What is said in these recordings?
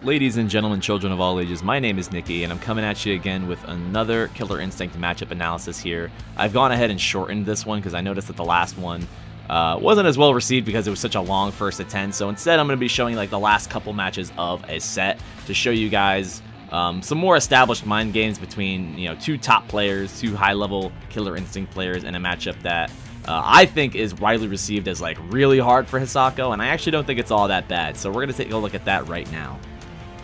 Ladies and gentlemen, children of all ages, my name is Nikki, and I'm coming at you again with another Killer Instinct matchup analysis here. I've gone ahead and shortened this one because I noticed that the last one wasn't as well received because it was such a long first to 10. So instead, I'm going to be showing like the last couple matches of a set to show you guys some more established mind games between two top players, two high-level Killer Instinct players, in a matchup that I think is widely received as like really hard for Hisako, and I actually don't think it's all that bad. So we're going to take a look at that right now.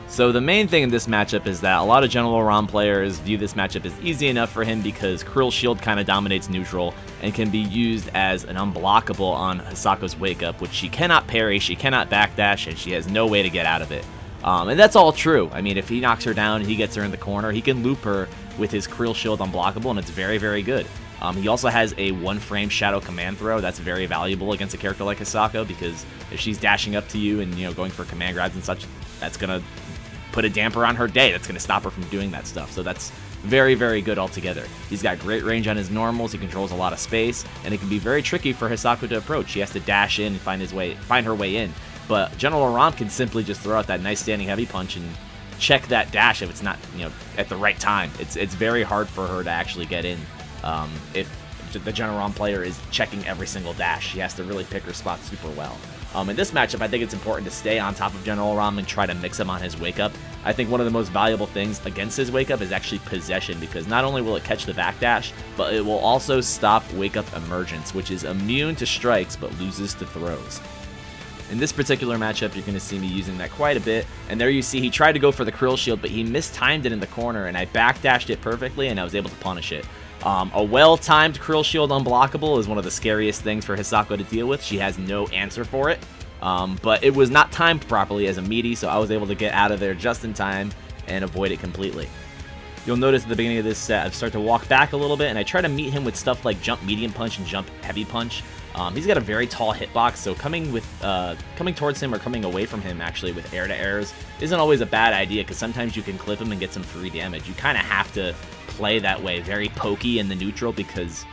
So the main thing in this matchup is that a lot of General Raam players view this matchup as easy enough for him because Krill Shield kind of dominates neutral and can be used as an unblockable on Hisako's Wake Up, which she cannot parry, she cannot backdash, and she has no way to get out of it. And that's all true. I mean, if he knocks her down and he gets her in the corner, he can loop her with his Krill Shield unblockable, and it's very, very good. He also has a one-frame Shadow Command Throw that's very valuable against a character like Hisako, because if she's dashing up to you and going for command grabs and such, that's going to put a damper on her day. That's going to stop her from doing that stuff. So that's very, very good altogether. He's got great range on his normals. He controls a lot of space, and it can be very tricky for Hisako to approach. She has to dash in and find her way in. But General Raam can simply just throw out that nice standing heavy punch and check that dash if it's not at the right time. It's very hard for her to actually get in if the General Raam player is checking every single dash. She has to really pick her spots super well. In this matchup, I think it's important to stay on top of General Raam and try to mix him on his Wake Up. I think one of the most valuable things against his Wake Up is actually possession, because not only will it catch the backdash, but it will also stop Wake Up emergence, which is immune to strikes but loses to throws. In this particular matchup, you're going to see me using that quite a bit, and there you see he tried to go for the Krill Shield, but he mistimed it in the corner, and I backdashed it perfectly, and I was able to punish it. A well-timed Krill Shield unblockable is one of the scariest things for Hisako to deal with. She has no answer for it, but it was not timed properly as a meaty, so I was able to get out of there just in time and avoid it completely. You'll notice at the beginning of this set, I start to walk back a little bit, and I try to meet him with stuff like jump medium punch and jump heavy punch. He's got a very tall hitbox, so coming towards him or coming away from him actually with air-to-airs isn't always a bad idea, because sometimes you can clip him and get some free damage. You kind of have to play that way, very pokey in the neutral, because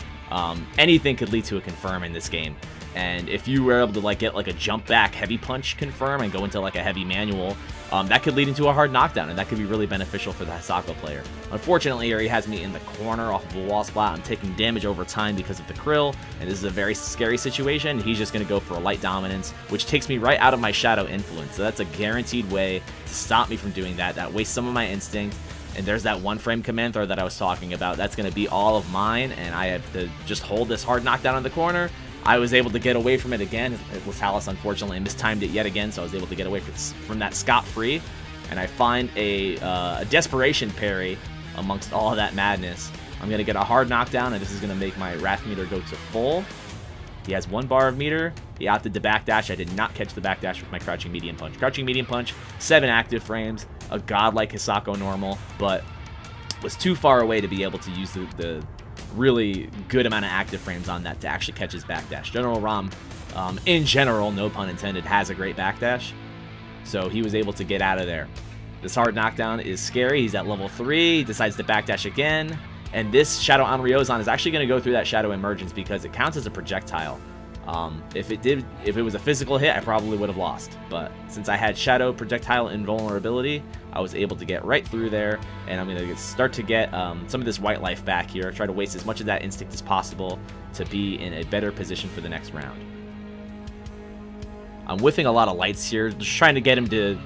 anything could lead to a confirm in this game. And if you were able to get like a jump back heavy punch confirm and go into like a heavy manual, that could lead into a hard knockdown, and that could be really beneficial for the Hisako player. Unfortunately, here he has me in the corner off of a wall spot. I'm taking damage over time because of the Krill, and this is a very scary situation. He's just going to go for a light dominance, which takes me right out of my Shadow Influence. So that's a guaranteed way to stop me from doing that. That wastes some of my instinct. And there's that one-frame command throw that I was talking about. That's going to be all of mine, and I have to just hold this hard knockdown in the corner. I was able to get away from it again. Latalis unfortunately mistimed it yet again, so I was able to get away from that scot-free. And I find a desperation parry amongst all of that madness. I'm going to get a hard knockdown, and this is going to make my Wrath meter go to full. He has 1 bar of meter. He opted to backdash. I did not catch the backdash with my Crouching Medium Punch. Crouching Medium Punch, 7 active frames, a godlike Hisako normal, but was too far away to be able to use the really good amount of active frames on that to actually catch his backdash. General Raam, in general, no pun intended, has a great backdash, so he was able to get out of there. This hard knockdown is scary. He's at level 3, he decides to backdash again, and this Shadow Onryozan is actually going to go through that Shadow Emergence because it counts as a projectile. If it was a physical hit, I probably would have lost. But since I had Shadow Projectile Invulnerability, I was able to get right through there, and I'm going to start to get some of this white life back here. Try to waste as much of that instinct as possible to be in a better position for the next round. I'm whiffing a lot of lights here, just trying to get him to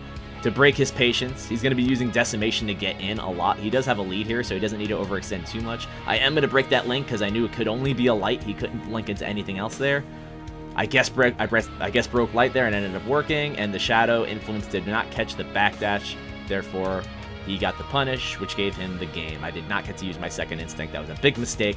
break his patience. He's going to be using Decimation to get in a lot. He does have a lead here, so he doesn't need to overextend too much. I am going to break that link because I knew it could only be a light. He couldn't link into anything else there. I guess broke light there and ended up working, and the Shadow Influence did not catch the backdash. Therefore, he got the punish, which gave him the game. I did not get to use my second instinct. That was a big mistake.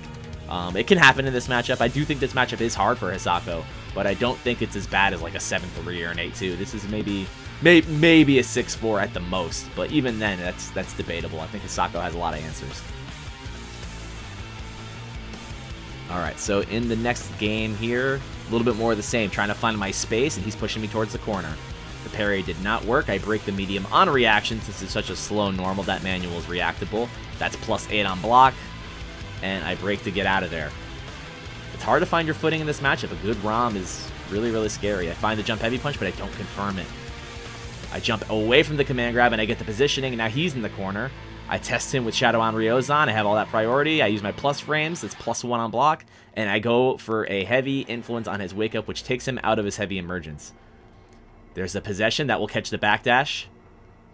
It can happen in this matchup. I do think this matchup is hard for Hisako, but I don't think it's as bad as like a 7-3 or an 8-2. This is maybe a 6-4 at the most, but even then, that's debatable. I think Hisako has a lot of answers. Alright, so in the next game here, a little bit more of the same, trying to find my space, and he's pushing me towards the corner. The parry did not work. I break the medium on reaction since it's such a slow normal. That manual is reactable. That's +8 on block, and I break to get out of there. It's hard to find your footing in this matchup. A good Raam is really, really scary. I find the jump heavy punch, but I don't confirm it. I jump away from the command grab and I get the positioning, and now he's in the corner. I test him with Shadow on Ryozan. I have all that priority. I use my plus frames. It's +1 on block. And I go for a heavy influence on his wake up, which takes him out of his heavy emergence. There's a possession that will catch the backdash.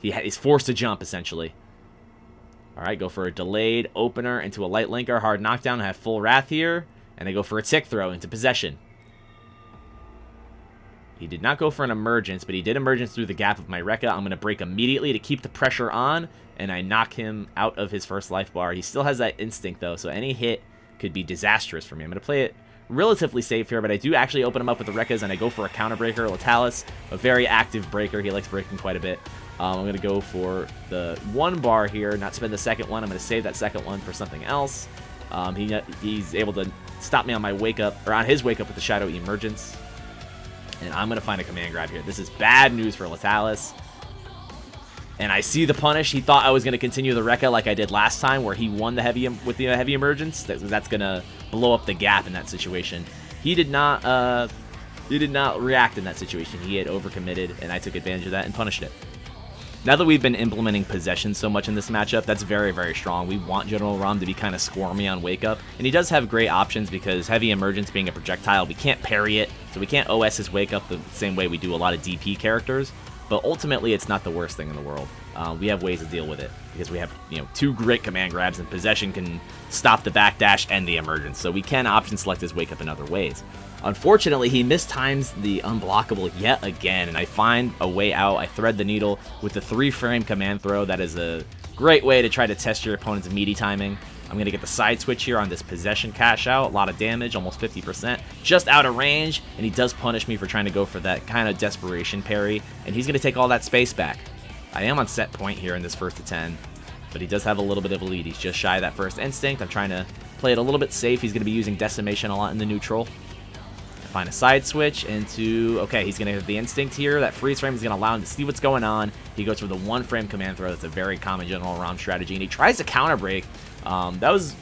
He's forced to jump, essentially. Alright, go for a delayed opener into a light linker. Hard knockdown. I have full wrath here. And I go for a tick throw into possession. He did not go for an emergence, but he did emergence through the gap of my Rekka. I'm going to break immediately to keep the pressure on, and I knock him out of his first life bar. He still has that instinct, though, so any hit could be disastrous for me. I'm going to play it relatively safe here, but I do actually open him up with the Rekkas, and I go for a counter breaker. Latalis, a very active breaker. He likes breaking quite a bit. I'm going to go for the 1 bar here, not spend the second one. I'm going to save that second one for something else. He's able to stop me on my wake up, or on his wake up with the Shadow Emergence. And I'm going to find a command grab here. This is bad news for Latalis. And I see the punish. He thought I was going to continue the Rekka like I did last time, where he won the heavy with the heavy emergence. That's going to blow up the gap in that situation. He did not react in that situation. He had overcommitted, and I took advantage of that and punished it. Now that we've been implementing possession so much in this matchup, that's very, very strong. We want General Raam to be kind of squirmy on wake up, and he does have great options because heavy emergence being a projectile, we can't parry it, so we can't OS his wake up the same way we do a lot of DP characters, but ultimately it's not the worst thing in the world. We have ways to deal with it because we have, 2 great command grabs, and possession can stop the backdash and the emergence, so we can option select his wake up in other ways. Unfortunately, he mistimes the unblockable yet again, and I find a way out. I thread the needle with the 3-frame command throw. That is a great way to try to test your opponent's meaty timing. I'm going to get the side switch here on this possession cash out. A lot of damage, almost 50%. Just out of range, and he does punish me for trying to go for that kind of desperation parry, and he's going to take all that space back. I am on set point here in this first to 10, but he does have a little bit of a lead. He's just shy of that first instinct. I'm trying to play it a little bit safe. He's going to be using decimation a lot in the neutral. Find a side switch into, okay, he's going to have the instinct here. That freeze frame is going to allow him to see what's going on. He goes for the 1-frame command throw. That's a very common General Raam strategy, and he tries to counter break. That was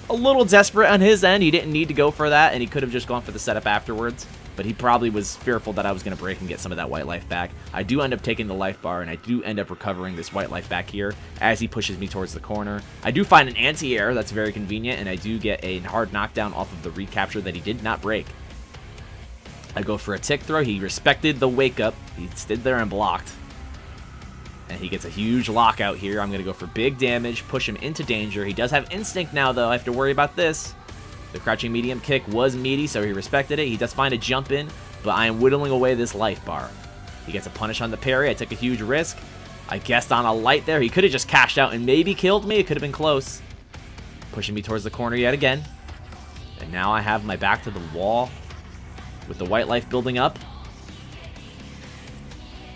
a little desperate on his end. He didn't need to go for that, and he could have just gone for the setup afterwards, but he probably was fearful that I was going to break and get some of that white life back. I do end up taking the life bar, and I do end up recovering this white life back here as he pushes me towards the corner. I do find an anti-air. That's very convenient, and I do get a hard knockdown off of the recapture that he did not break. I go for a tick throw. He respected the wake up. He stood there and blocked. And he gets a huge lockout here. I'm going to go for big damage, push him into danger. He does have instinct now, though. I have to worry about this. The crouching medium kick was meaty, so he respected it. He does find a jump in, but I am whittling away this life bar. He gets a punish on the parry. I took a huge risk. I guessed on a light there. He could have just cashed out and maybe killed me. It could have been close. Pushing me towards the corner yet again. And now I have my back to the wall with the white life building up.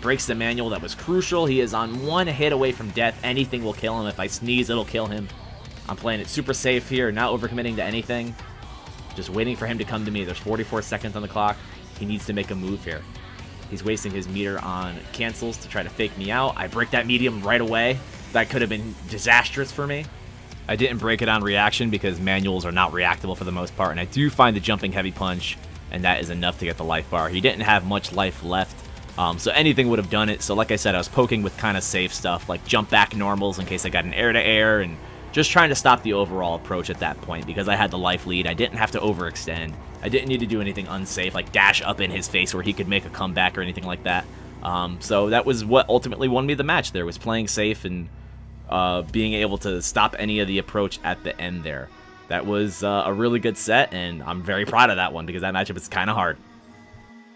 Breaks the manual. That was crucial. He is on 1 hit away from death. Anything will kill him. If I sneeze, it'll kill him. I'm playing it super safe here, not overcommitting to anything. Just waiting for him to come to me. There's 44 seconds on the clock. He needs to make a move here. He's wasting his meter on cancels to try to fake me out. I break that medium right away. That could have been disastrous for me. I didn't break it on reaction because manuals are not reactable for the most part, and I do find the jumping heavy punch, and that is enough to get the life bar. He didn't have much life left, so anything would have done it. So like I said, I was poking with kind of safe stuff, like jump back normals in case I got an air-to-air, and just trying to stop the overall approach at that point because I had the life lead. I didn't have to overextend. I didn't need to do anything unsafe, like dash up in his face where he could make a comeback or anything like that. So that was what ultimately won me the match there, was playing safe and being able to stop any of the approach at the end there. That was a really good set, and I'm very proud of that one because that matchup is kind of hard.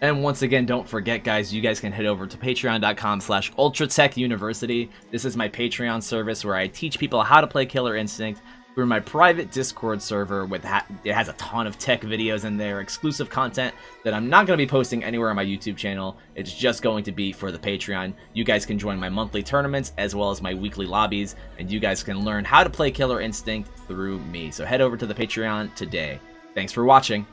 And once again, don't forget, guys, you guys can head over to patreon.com/ultratechuniversity. This is my Patreon service where I teach people how to play Killer Instinct through my private Discord server. It has a ton of tech videos in there, exclusive content that I'm not going to be posting anywhere on my YouTube channel. It's just going to be for the Patreon. You guys can join my monthly tournaments as well as my weekly lobbies, and you guys can learn how to play Killer Instinct through me. So head over to the Patreon today. Thanks for watching.